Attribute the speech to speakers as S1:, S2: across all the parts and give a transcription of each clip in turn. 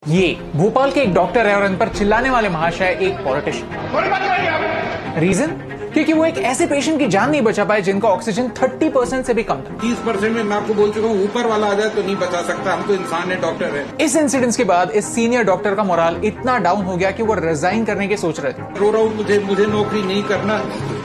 S1: ये भोपाल के एक डॉक्टर है और इन पर चिल्लाने वाले महाशय एक पॉलिटिशियन। रीजन? क्योंकि वो एक ऐसे पेशेंट की जान नहीं बचा पाए जिनका ऑक्सीजन 30% से भी कम था।
S2: 30% में मैं आपको बोल चुका हूँ, ऊपर वाला आ जाए तो नहीं बचा सकता। हम तो इंसान है, डॉक्टर है।
S1: इस इंसिडेंट के बाद इस सीनियर डॉक्टर का मोराल इतना डाउन हो गया कि वो रिजाइन करने की सोच रहे थे।
S2: रो रहा हूँ, मुझे नौकरी नहीं करना,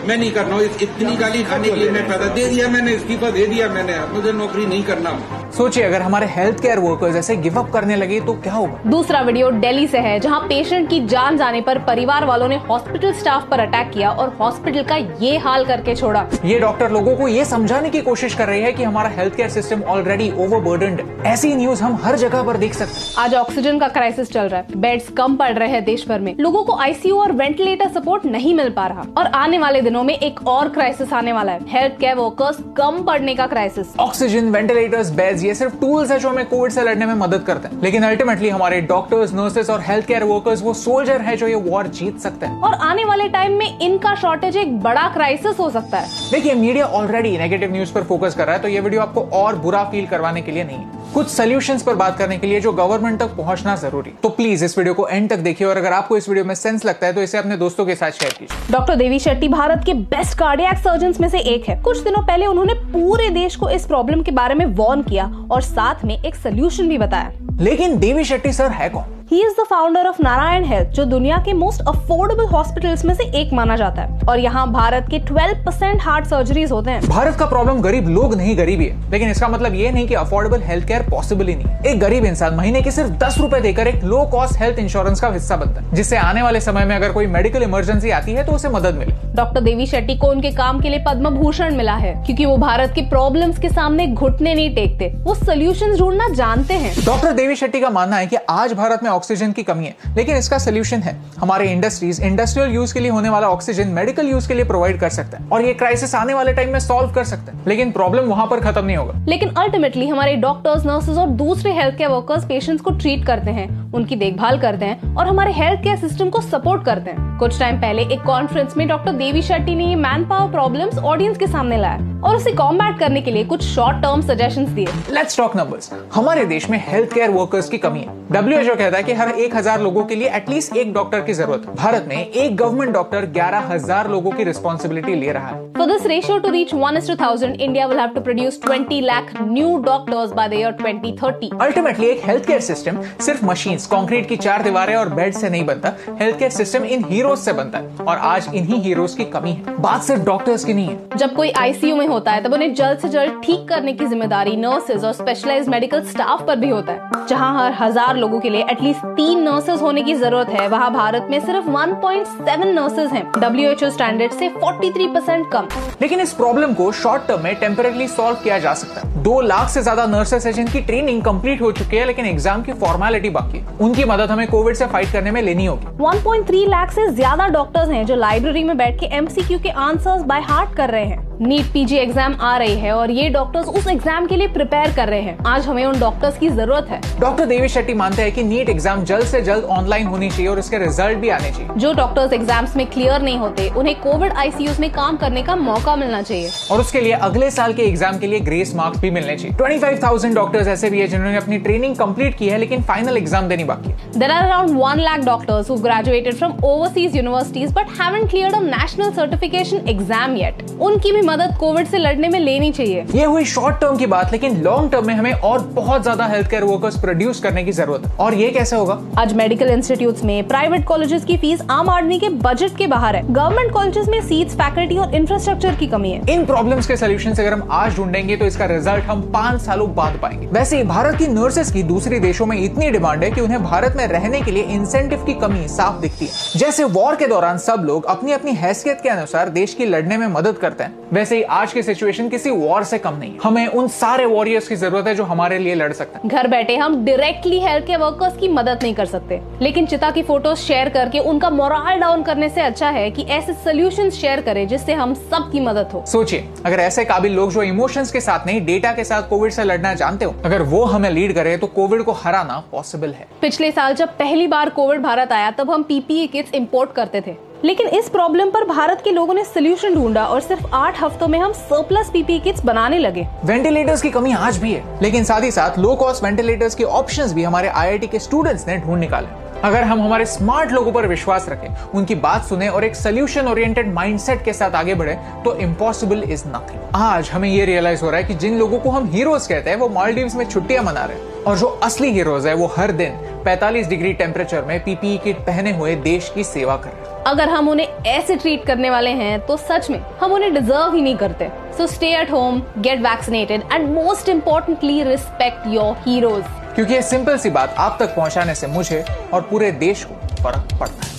S2: मैं नहीं करना हूँ। इतनी गाली खाने के लिए मैं पैदा दे दिया, मैंने इस्तीफा दे दिया, मैंने मुझे नौकरी नहीं करना।
S1: सोचिए अगर हमारे हेल्थ केयर वर्कर्स ऐसे गिव अप करने लगे तो क्या होगा।
S3: दूसरा वीडियो दिल्ली से है, जहां पेशेंट की जान जाने पर परिवार वालों ने हॉस्पिटल स्टाफ पर अटैक किया और हॉस्पिटल का ये हाल करके छोड़ा।
S1: ये डॉक्टर लोगों को ये समझाने की कोशिश कर रही है कि हमारा हेल्थ केयर सिस्टम ऑलरेडी ओवरबर्डन्ड। ऐसी न्यूज हम हर जगह पर देख सकते हैं।
S3: आज ऑक्सीजन का क्राइसिस चल रहा है, बेड्स कम पड़ रहे हैं देश भर में, लोगों को आईसीयू और वेंटिलेटर सपोर्ट नहीं मिल पा रहा और आने वाले दिनों में एक और क्राइसिस आने वाला है, हेल्थ केयर वर्कर्स कम पड़ने का क्राइसिस।
S1: ऑक्सीजन, वेंटिलेटर्स, बेड्स ये सिर्फ टूल्स है जो हमें कोविड से लड़ने में मदद करते हैं, लेकिन अल्टीमेटली हमारे डॉक्टर्स, नर्सेस और हेल्थ केयर वर्कर्स वो सोल्जर है जो ये वॉर जीत सकते हैं।
S3: और आने वाले टाइम में इनका शॉर्टेज एक बड़ा क्राइसिस हो सकता है।
S1: देखिए मीडिया ऑलरेडी नेगेटिव न्यूज पर फोकस कर रहा है, तो ये वीडियो आपको और बुरा फील करवाने के लिए नहीं है, कुछ सॉल्यूशंस पर बात करने के लिए जो गवर्नमेंट तक पहुंचना जरूरी। तो प्लीज इस वीडियो को एंड तक देखिए और अगर आपको इस वीडियो में सेंस लगता है तो इसे अपने दोस्तों के साथ शेयर कीजिए।
S3: डॉक्टर देवी शेट्टी भारत के बेस्ट कार्डियक सर्जन्स में से एक है। कुछ दिनों पहले उन्होंने पूरे देश को इस प्रॉब्लम के बारे में वार्न किया और साथ में एक सोल्यूशन भी बताया।
S1: लेकिन देवी शेट्टी सर है कौन?
S3: He is the founder of Narayan health, जो दुनिया के मोस्ट अफोर्डेबल हॉस्पिटल्स में से एक माना जाता है और यहाँ भारत के 12% हार्ट सर्जरीज होते हैं।
S1: भारत का प्रॉब्लम गरीब लोग नहीं, गरीबी है, लेकिन इसका मतलब ये नहीं कि अफोर्डेबल हेल्थ केयर पॉसिबल ही नहीं। एक गरीब इंसान महीने के सिर्फ 10 रुपए देकर एक लो कॉस्ट हेल्थ इंश्योरेंस का हिस्सा बनता है, जिससे आने वाले समय में अगर कोई मेडिकल इमरजेंसी आती है तो उसे मदद मिले।
S3: डॉक्टर देवी शेट्टी को उनके काम के लिए पद्म भूषण मिला है, क्योंकि वो भारत के प्रॉब्लम्स के सामने घुटने नहीं टेकते, वो सोल्यूशंस ढूंढना जानते हैं।
S1: डॉक्टर देवी शेट्टी का मानना है कि आज भारत में ऑक्सीजन की कमी है, लेकिन इसका सोल्यूशन है। हमारे इंडस्ट्रीज इंडस्ट्रियल यूज के लिए होने वाला ऑक्सीजन मेडिकल यूज के लिए प्रोवाइड कर सकते हैं और ये क्राइसिस आने वाले टाइम में सॉल्व कर सकते हैं, लेकिन प्रॉब्लम वहां पर खत्म नहीं होगा।
S3: लेकिन अल्टीमेटली हमारे डॉक्टर्स, नर्सेज और दूसरे हेल्थ केयर वर्कर्स पेशेंट्स को ट्रीट करते हैं, उनकी देखभाल करते हैं और हमारे हेल्थ केयर सिस्टम को सपोर्ट करते हैं। कुछ टाइम पहले एक कॉन्फ्रेंस में डॉक्टर देवी शेट्टी ने ये मैन पावर प्रॉब्लम्स ऑडियंस के सामने लाया और उसे कॉम्बैट करने के लिए कुछ शॉर्ट टर्म सजेशंस दिए।
S1: Let's talk numbers. हमारे देश में हेल्थ केयर वर्कर्स की कमी है। WHO कहता है कि हर 1000 लोगों के लिए एटलीस्ट एक डॉक्टर की जरूरत है। भारत में एक गवर्नमेंट डॉक्टर 11,000 लोगों की रिस्पॉन्सिबिलिटी ले रहा है।
S3: For this ratio to reach 1:1000, India will have to produce 20 lakh new doctors by the year 2030.
S1: Ultimately एक हेल्थ केयर सिस्टम सिर्फ मशीन्स, कंक्रीट की 4 दीवारें और बेड से नहीं बनता। Health care system in heroes से बनता है और आज इन्हीं हीरोज की कमी है। बात सिर्फ डॉक्टर्स की नहीं है।
S3: जब कोई आईसीयू में होता है तब उन्हें जल्द से जल्द ठीक करने की जिम्मेदारी नर्सेज और स्पेशलाइज्ड मेडिकल स्टाफ पर भी होता है। जहां हर 1000 लोगों के लिए एटलीस्ट 3 नर्सेज होने की जरूरत है, वहां भारत में सिर्फ 1.7 नर्सेज हैं, WHO स्टैंडर्ड से 43% कम।
S1: लेकिन इस प्रॉब्लम को शॉर्ट टर्म में टेम्परेरी सॉल्व किया जा सकता है। 2 लाख से ज्यादा नर्सेस हैं जिनकी ट्रेनिंग कंप्लीट हो चुकी है, लेकिन एग्जाम की फॉर्मेलिटी बाकी है। उनकी मदद हमें कोविड से फाइट करने में लेनी होगी।
S3: 1.3 लाख से ज्यादा डॉक्टर्स हैं जो लाइब्रेरी में बैठ के MCQ के आंसर्स बाय हार्ट कर रहे हैं। नीट PG एग्जाम आ रही है और ये डॉक्टर्स उस एग्जाम के लिए प्रिपेयर कर रहे हैं। आज हमें उन डॉक्टर्स की जरूरत है।
S1: डॉक्टर देवी शेट्टी मानते हैं कि नीट एग्जाम जल्द से जल्द ऑनलाइन होनी चाहिए और इसके रिजल्ट भी आने चाहिए।
S3: जो डॉक्टर्स एग्जाम्स में क्लियर नहीं होते उन्हें कोविड ICUs में काम करने का मौका मिलना चाहिए
S1: और उसके लिए अगले साल के एग्जाम के लिए ग्रेस मार्क्स भी मिलने चाहिए। 25,000 डॉक्टर्स ऐसे भी है जिन्होंने अपनी ट्रेनिंग कंप्लीट की है लेकिन फाइनल एग्जाम देनी बाकी है।
S3: There are around 1 lakh doctors who graduated from overseas universities but haven't cleared a national certification exam yet. उनकी भी मदद कोविड से लड़ने में लेनी चाहिए।
S1: ये हुई शॉर्ट टर्म की बात, लेकिन लॉन्ग टर्म में हमें और बहुत ज्यादा हेल्थ केयर वर्कर्स प्रोड्यूस करने की जरूरत है। और ये कैसे होगा?
S3: आज मेडिकल इंस्टीट्यूट्स में प्राइवेट कॉलेजेस की फीस आम आदमी के बजट के बाहर है। गवर्नमेंट कॉलेजेस में सीट्स, फैकल्टी और इंफ्रास्ट्रक्चर की कमी है।
S1: इन प्रॉब्लम्स के सोल्यूशन अगर हम आज ढूंढेंगे तो इसका रिजल्ट हम 5 सालों बाद पाएंगे। वैसे भारत की नर्सेस की दूसरे देशों में इतनी डिमांड है कि उन्हें भारत में रहने के लिए इंसेंटिव की कमी साफ दिखती है। जैसे वॉर के दौरान सब लोग अपनी अपनी हैसियत के अनुसार देश की लड़ने में मदद करते हैं, वैसे ही आज की सिचुएशन किसी वॉर से कम नहीं। हमें उन सारे वॉरियर्स की जरूरत है जो हमारे लिए लड़ सकते हैं।
S3: घर बैठे हम डायरेक्टली हेल्थ केयर वर्कर्स की मदद नहीं कर सकते, लेकिन चिता की फोटोज शेयर करके उनका मोरल डाउन करने से अच्छा है कि ऐसे सोल्यूशंस शेयर करें जिससे हम सब की मदद हो।
S1: सोचिए अगर ऐसे काबिल लोग जो इमोशंस के साथ नहीं डेटा के साथ कोविड से लड़ना जानते हो, अगर वो हमें लीड करे तो कोविड को हराना पॉसिबल है।
S3: पिछले साल जब पहली बार कोविड भारत आया तब हम PPE किट्स इंपोर्ट करते थे। लेकिन इस प्रॉब्लम पर भारत के लोगों ने सोल्यूशन ढूंढा और सिर्फ 8 हफ्तों में हम सरप्लस पीपीई किट्स बनाने लगे।
S1: वेंटिलेटर्स की कमी आज भी है, लेकिन साथ ही साथ लो कॉस्ट वेंटिलेटर्स के ऑप्शंस भी हमारे आईआईटी के स्टूडेंट्स ने ढूंढ निकाले। अगर हम हमारे स्मार्ट लोगों पर विश्वास रखें, उनकी बात सुने और एक सोल्यूशन ओरिएंटेड माइंडसेट के साथ आगे बढ़े तो इम्पॉसिबल इज नथिंग। आज हमें ये रियलाइज हो रहा है कि जिन लोगों को हम हीरोज कहते हैं वो मालदीव्स में छुट्टियां मना रहे हैं, और जो असली हीरोज है वो हर दिन 45 डिग्री टेम्परेचर में पीपीई किट पहने हुए देश की सेवा कर रहे हैं।
S3: अगर हम उन्हें ऐसे ट्रीट करने वाले हैं तो सच में हम उन्हें डिजर्व ही नहीं करते। So stay at home, get vaccinated and most importantly respect your heroes.
S1: क्योंकि ये सिंपल सी बात आप तक पहुंचाने से मुझे और पूरे देश को फर्क पड़ता है।